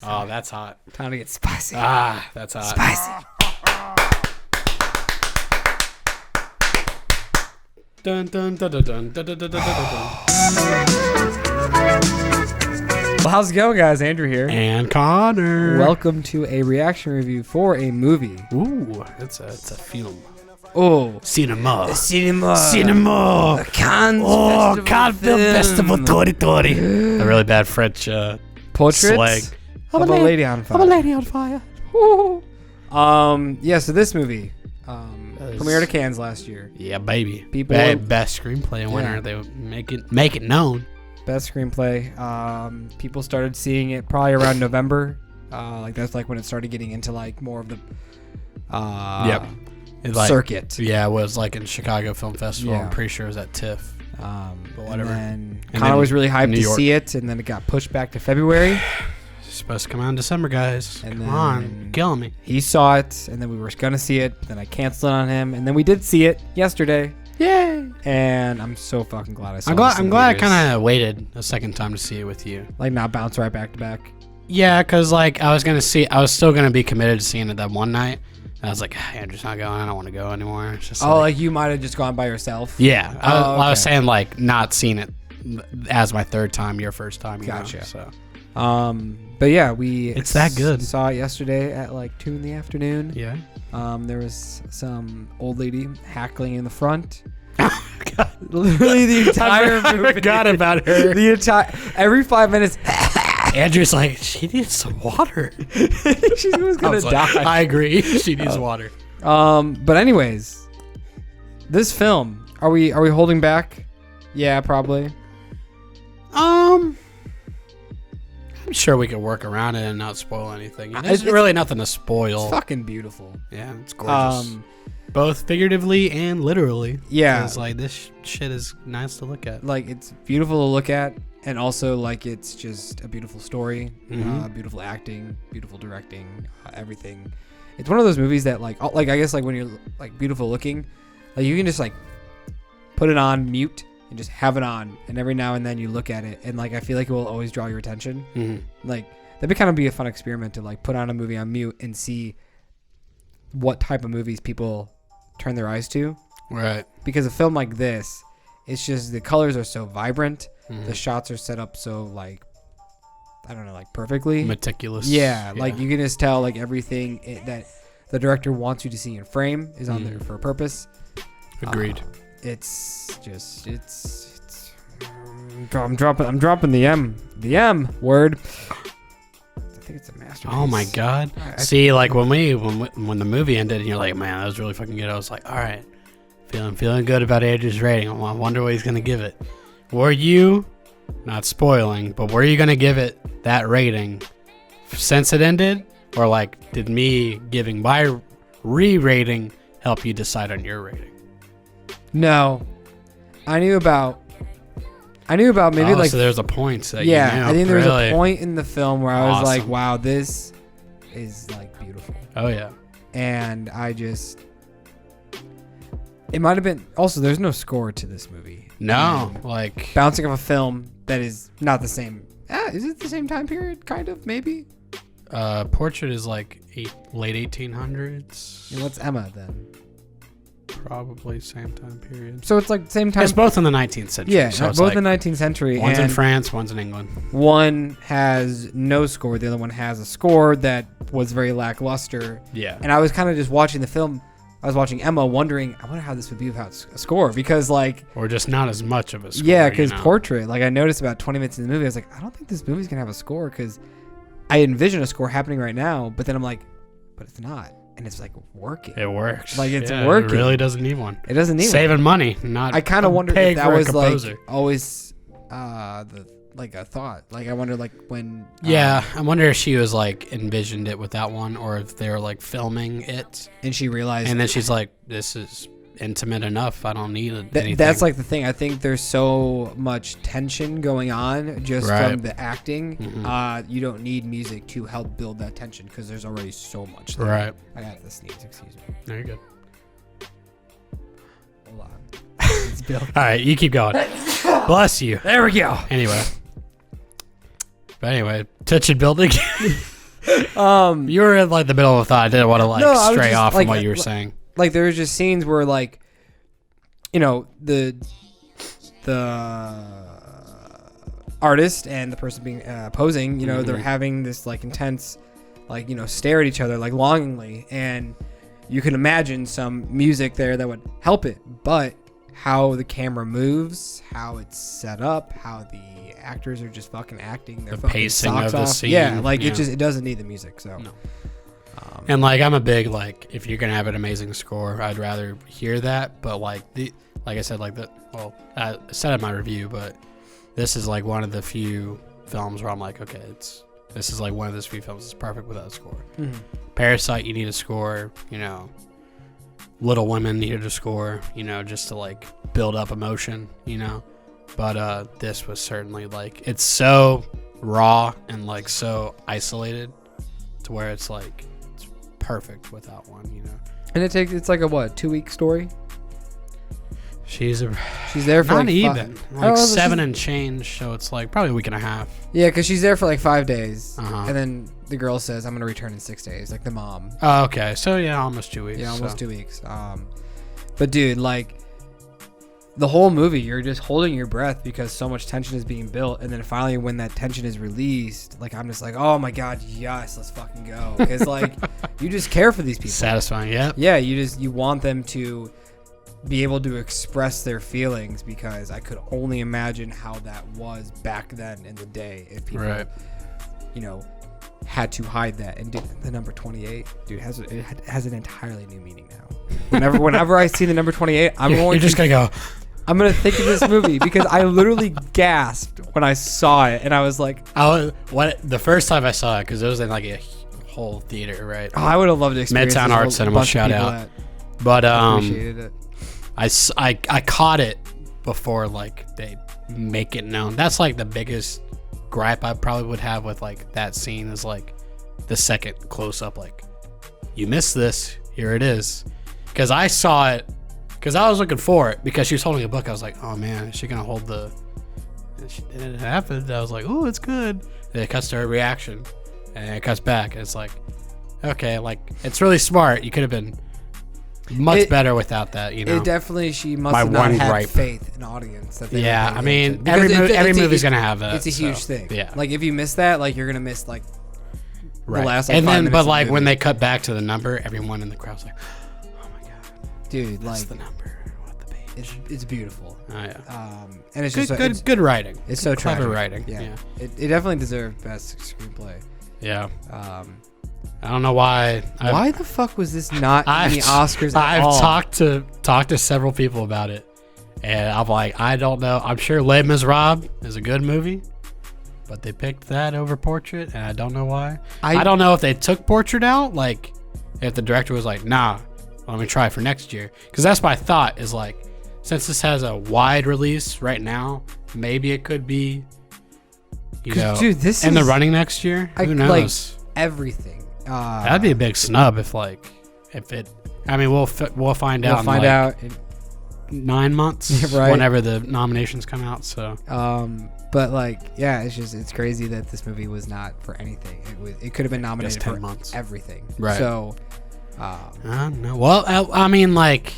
Oh, that's hot. Time to get spicy. Ah, that's hot. Spicy. Dun, dun, dun, dun, dun, dun, dun, dun, dun, dun. Well, how's it going, guys? Andrew here. And Connor. Welcome to a reaction review for a movie. Ooh, it's a film. Oh, Cinema. Cinema. Cinema. Cannes Cannes Film Festival 2020. A really bad French Portraits slag. of a lady on fire. I'm a lady on fire. Yeah, so this movie premiered at Cannes last year. Yeah, baby. People best screenplay winner. Yeah. They would make it known. Best screenplay. People started seeing it probably around November. That's like when it started getting into like more of the circuit. Yeah, it was like in Chicago Film Festival. Yeah. I'm pretty sure it was at TIFF. But whatever. And Connor was really hyped to see it, and then it got pushed back to February. It's supposed to come out in December, guys. And Come on, killing me. He saw it, and then we were gonna see it, but then I canceled on him, and then we did see it yesterday. Yay! And I'm so fucking glad I saw it. I'm glad I kind of waited a second time to see it with you. Like, not bounce right back to back. Yeah, because like I was still gonna be committed to seeing it that one night. And I was like, Andrew's not going. I don't want to go anymore. It's just like you might have just gone by yourself. Yeah, Okay. I was saying like not seeing it as my third time, your first time. Gotcha. So. But yeah, It's that good. Saw it yesterday at like 2 p.m. Yeah. There was some old lady hackling in the front. God. Literally the entire movie. I forgot about her. Every 5 minutes. Andrew's like, she needs some water. She was gonna die. I agree. She needs water. But anyways, this film, are we holding back? Yeah, probably. I'm sure we could work around it and not spoil anything. There's really nothing to spoil. It's fucking beautiful. Yeah, it's gorgeous. Both figuratively and literally. Yeah. It's like this shit is nice to look at. Like, it's beautiful to look at, and also like it's just a beautiful story, beautiful acting, beautiful directing, everything. It's one of those movies that like I guess like when you're like beautiful looking, like you can just like put it on mute and just have it on, and every now and then you look at it, and like I feel like it will always draw your attention. Like that'd kind of be a fun experiment to like put on a movie on mute and see what type of movies people turn their eyes to. Right. Because a film like this, it's just the colors are so vibrant, the shots are set up so like I don't know, like perfectly meticulous. Yeah, like you can just tell like everything that the director wants you to see in frame is on there for a purpose. Agreed. It's I'm dropping the M word. I think it's a masterpiece. Oh my god. See, like when the movie ended and you're like, man, that was really fucking good. I was like, all right, feeling good about Andrew's rating. I wonder what he's gonna give it. Were you, not spoiling, but were you gonna give it that rating since it ended, or like did me giving my re-rating help you decide on your rating? No, I knew about maybe like. So there's a point that yeah, you knew. I think there was Really? a point in the film where I was Awesome. like, wow, this is like beautiful. Oh yeah. And it might have been also. There's no score to this movie. No, like bouncing off a film that is not the same. Is it the same time period? Kind of, maybe. Portrait is like late 1800s. And what's Emma then? Probably same time period. So it's like same time. It's both in the 19th century. Yeah, so it's both like in the 19th century. One's in and France, one's in England. one has no score. The other one has a score that was very lackluster. Yeah. And I was kind of just watching the film. I was watching Emma, wondering, I wonder how this would be without a score, because like, or just not as much of a score. yeah, because Portrait, like I noticed about 20 minutes in the movie, I was like, I don't think this movie's gonna have a score, because I envision a score happening right now, but then I'm like, but it's not, and it's like working. It works. Like it's working. It really doesn't need one. It doesn't need saving money. Not. I kind of wonder if that was like composer. always like a thought. Like I wonder like when. Yeah, I wonder if she was like envisioned it with that one, or if they were like filming it, and she realized, and then she's like, "This is intimate enough. I don't need anything." That's like the thing. I think there's so much tension going on just from the acting. You don't need music to help build that tension because there's already so much there. Right. I got to sneeze. Excuse me. No, you're good. Hold on. It's built. All right, you keep going. Bless you. There we go. Anyway. But anyway, touching building. You were in like the middle of a thought. I didn't want to like stray off from what you were saying. Like there was just scenes where like, you know, the artist and the person being posing, you know, they're having this like intense, like, you know, stare at each other like longingly, and you can imagine some music there that would help it, but how the camera moves, how it's set up, how the actors are just fucking acting their fucking pacing socks of the off. scene. Yeah, like it doesn't need the music. So, no. And like I'm a big like if you're gonna have an amazing score, I'd rather hear that. But like I said, like I said in my review, but this is like one of the few films where I'm like, okay, this is like one of those few films that's perfect without a score. Parasite, you need a score. You know, Little Women needed a score. You know, just to like build up emotion. You know, but this was certainly like it's so raw and like so isolated to where it's like it's perfect without one. You know, and it's like a 2-week story. She's there for not like even like 7 and change, so it's like probably a week and a half. Yeah, because she's there for like 5 days, Uh-huh. and then the girl says, "I'm gonna return in 6 days," like the mom. Oh, okay, so yeah, almost 2 weeks. Yeah, almost 2 weeks. But dude, like the whole movie, you're just holding your breath because so much tension is being built, and then finally, when that tension is released, like I'm just like, oh my god, yes, let's fucking go, because like you just care for these people. Satisfying, yeah. Yeah, you want them to be able to express their feelings, because I could only imagine how that was back then in the day if people, you know, had to hide that. And the number 28, dude, it has an entirely new meaning now. Whenever I see the number 28, I'm just gonna go. I'm gonna think of this movie because I literally gasped when I saw it, and I was like, the first time I saw it, because it was in like a whole theater, right? Oh, I would have loved to experience Midtown Arts Cinema, shout out. But appreciated it. I caught it before like they make it known. That's like the biggest gripe I probably would have with like that scene is like the second close up, like you missed this, here it is. Because I saw it because I was looking for it because she was holding a book. I was like, oh man, is she gonna hold the? And it happened. I was like, oh, it's good. And it cuts to her reaction, and it cuts back, and it's like, okay, like it's really smart. You could have been much better without that, you know. It definitely, she must have not had faith in audience. That yeah, I mean, every movie's gonna have that. It's a huge thing. Yeah, like if you miss that, like you're gonna miss like the last. Like, and then, but like when they cut back to the number, everyone in the crowd's like, "Oh my god, dude, that's like the number. What the page? It's beautiful. Oh yeah. And it's good writing. It's so clever tragic. writing. Yeah. It definitely deserved best screenplay. Yeah. I don't know why. Why the fuck was this not in the Oscars at all? I've talked to several people about it, and I'm like, I don't know. I'm sure Les Miserables is a good movie, but they picked that over Portrait, and I don't know why. I don't know if they took Portrait out, like if the director was like, nah, let me try for next year, because that's my thought is like, since this has a wide release right now, maybe it could be, you know, dude, this in the is running next year. Who knows? Like, everything. That'd be a big snub if it. I mean, we'll find out. We'll find out in 9 months, right? Whenever the nominations come out. So. But like, yeah, it's crazy that this movie was not for anything. It could have been nominated for everything. Right. So. I don't know. Well, I mean, like,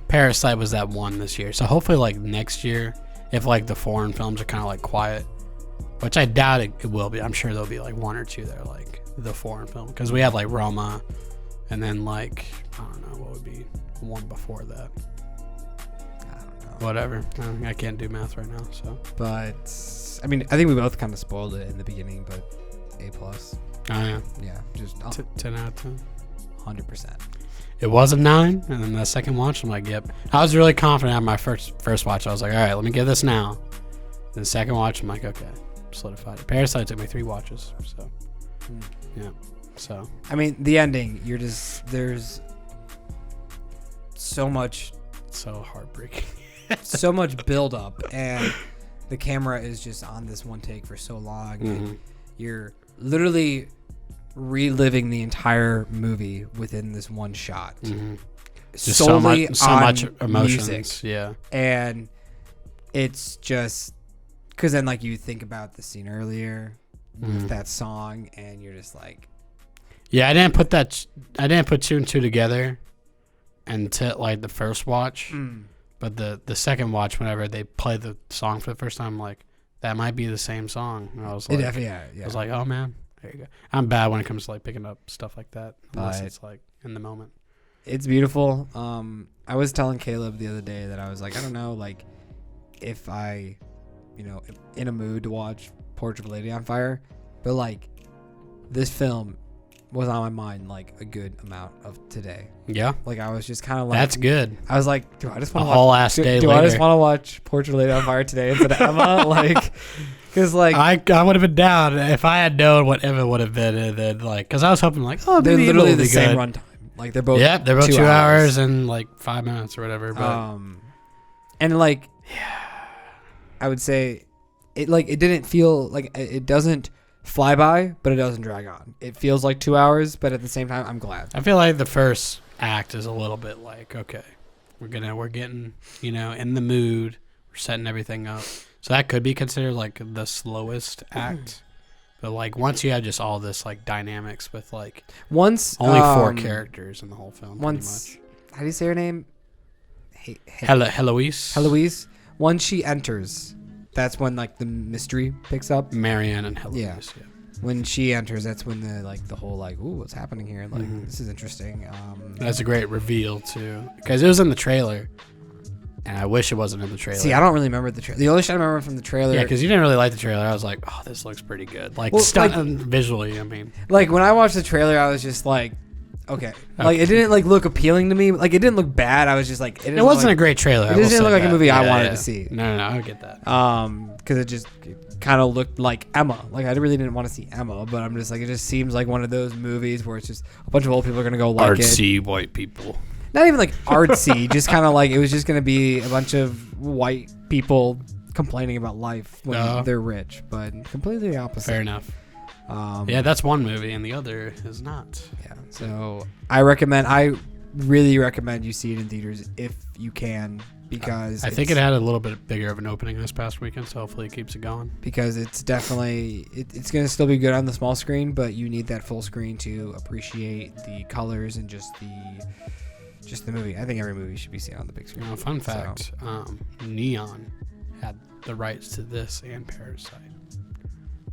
Parasite was that one this year. So hopefully, like next year, if like the foreign films are kind of like quiet, which I doubt it will be. I'm sure there'll be like one or two that are like the foreign film, because we have like Roma, and then like I don't know what would be one before that. I don't know. Whatever. I can't do math right now. So. But I mean, I think we both kind of spoiled it in the beginning, but A+. Oh yeah. Yeah, just 10 out of 10. 100%. It was a 9, and then the second watch, I'm like, yep. I was really confident on my first watch. I was like, all right, let me give this now. Then second watch, I'm like, okay, solidified it. Parasite took me 3 watches, so yeah. So I mean, the ending, there's so much, so heartbreaking, so much build up, and the camera is just on this one take for so long. And you're literally reliving the entire movie within this one shot. Just so much emotions. Music. Yeah. And it's just Because then, like, you think about the scene earlier with that song, and you're just like, yeah, I didn't put two and two together until like the first watch. But the second watch, whenever they play the song for the first time, like, that might be the same song. And I was like, yeah. I was like, oh man, there you go. I'm bad when it comes to like picking up stuff like that, unless it's like in the moment. It's beautiful. I was telling Caleb the other day that I was like, I don't know, like, if I, in a mood to watch Portrait of a Lady on Fire, but like, this film was on my mind like a good amount of today. Yeah. Like, I was just kind of like, that's good. I was like, do I just want to watch whole ass day do I just want to watch Portrait of a Lady on Fire today instead of Emma? Like, because like I would have been down if I had known what Emma would have been, and then like, because I was hoping like, oh, they're maybe literally it'll the be same good. runtime. Like, they're both 2 hours and like 5 minutes or whatever. But and like, I would say it didn't feel like it doesn't fly by, but it doesn't drag on. It feels like 2 hours, but at the same time, I'm glad. I feel like the first act is a little bit like, okay, we're getting in the mood, we're setting everything up. So that could be considered like the slowest act. But like, once you have just all this like dynamics with like once only 4 characters in the whole film, once pretty much. How do you say her name? Heloise. Heloise. Once she enters, that's when like the mystery picks up. Marianne and Heloise. Yeah. When she enters, that's when the whole like, ooh, what's happening here? Like, this is interesting. That's a great reveal too, because it was in the trailer, and I wish it wasn't in the trailer. See, I don't really remember the trailer. The only shit I remember from the trailer. Yeah, because you didn't really like the trailer. I was like, oh, this looks pretty good. Like, visually, I mean. Like, when I watched the trailer, I was just like, okay. Like, it didn't like look appealing to me. Like, it didn't look bad. I was just like, it wasn't a great trailer. It just didn't look like a movie I wanted to see. No, I get that. Because it kind of looked like Emma. Like, I really didn't want to see Emma, but I'm just like, it just seems like one of those movies where it's just a bunch of old people are gonna go like artsy white people. Not even like artsy, just kind of like, it was just gonna be a bunch of white people complaining about life when they're rich, but completely opposite. Fair enough. Yeah, that's one movie, and the other is not. Yeah, so I really recommend you see it in theaters if you can, because I think it had a little bit bigger of an opening this past weekend, so hopefully it keeps it going. Because it's definitely it's going to still be good on the small screen, but you need that full screen to appreciate the colors and just the movie. I think every movie should be seen on the big screen. Fun fact: Neon had the rights to this and Parasite.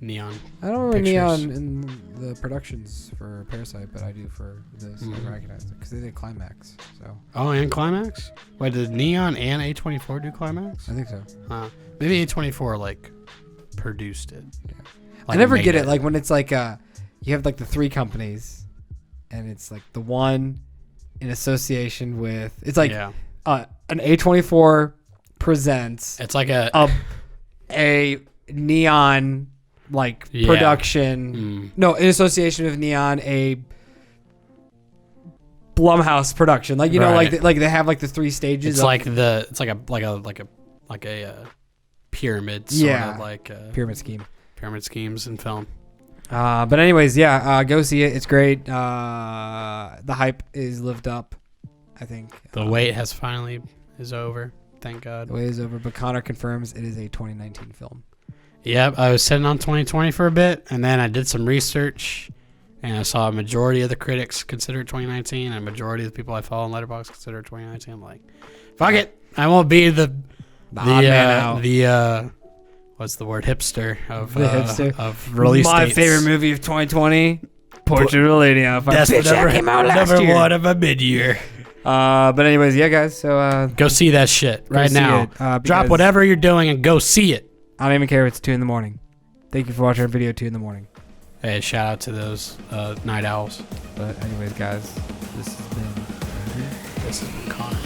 Neon. I don't remember Neon in the productions for Parasite, but I do for this. I recognize it because they did Climax. So. Oh, and Climax? Wait, did Neon and A24 do Climax? I think so. Maybe A24 like produced it. Yeah. Like, I never get it. Like, when it's like you have like the 3 companies, and it's like the one in association with. It's like an A24 presents. It's like a Neon. Like production, no, in association with Neon, a Blumhouse production. Like, you know, like they have like the 3 stages. It's like a pyramid sort of like pyramid scheme. Pyramid schemes in film. But anyways, go see it. It's great. The hype is lived up, I think. The wait is over. Thank God. The wait is over, but Connor confirms it is a 2019 film. Yep, I was sitting on 2020 for a bit, and then I did some research, and I saw a majority of the critics consider it 2019, and a majority of the people I follow on Letterboxd consider it 2019. I'm like, fuck it, I won't be the what's the word, hipster of release My dates. favorite movie of 2020, Portrait of a Lady on Fire. That's that came out last year. One of a mid-year. But anyways, guys. So go see that shit right now. Drop whatever you're doing and go see it. I don't even care if it's 2 a.m. Thank you for watching our video 2 a.m. Hey, shout out to those night owls. But anyways, guys, this has been Connor.